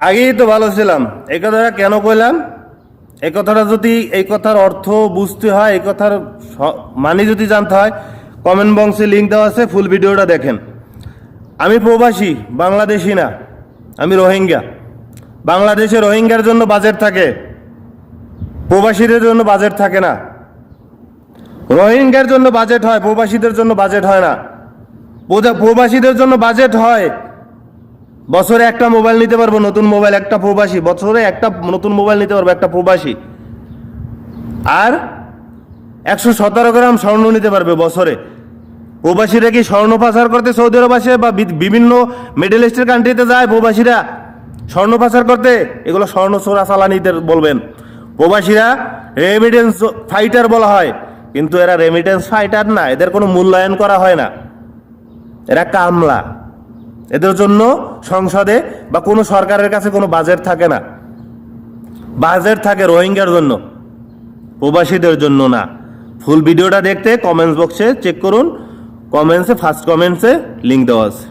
আগেই তো ভালো ছিলাম। এই কথাটা কেন কইলাম? এই কথাটা যদি এই কথার অর্থ বুঝতে হয়, এই কথার মানে যদি জানতে হয়, কমেন্ট বক্সে লিঙ্ক দেওয়া আছে, ফুল ভিডিওটা দেখেন। আমি প্রবাসী, বাংলাদেশি না, আমি রোহিঙ্গা। বাংলাদেশে রোহিঙ্গার জন্য বাজেট থাকে, প্রবাসীদের জন্য বাজেট থাকে না। রোহিঙ্গার জন্য বাজেট হয়, প্রবাসীদের জন্য বাজেট হয় না। প্রবাসীদের জন্য বাজেট হয় বছরে একটা মোবাইল নিতে পারবো, নতুন মোবাইল একটা প্রবাসী বছরে একটা নতুন মোবাইল নিতে পারবো একটা প্রবাসী। আর 117 গ্রাম স্বর্ণ নিতে পারবে বছরে। প্রবাসীরা কি স্বর্ণ পাচার করতে সৌদি আরব আসে বা বিভিন্ন মিডল ইস্টের কান্ট্রিতে যায়? প্রবাসীরা স্বর্ণ পাচার করতে? এগুলো স্বর্ণ চোরা চালানিতে বলবেন। প্রবাসীরা রেমিটেন্স ফাইটার বলা হয়, কিন্তু এরা রেমিটেন্স ফাইটার না, এদের কোনো মূল্যায়ন করা হয় না, এরা কামলা। এদের জন্য সংসদে বা কোনো সরকারের কাছে কোনো বাজেট থাকে না। বাজেট থাকে রোহিঙ্গার জন্য, প্রবাসীদের জন্য না। ফুল ভিডিওটা দেখতে কমেন্টস বক্সে চেক করুন, কমেন্টসে ফার্স্ট কমেন্টসে লিঙ্ক দেওয়া আছে।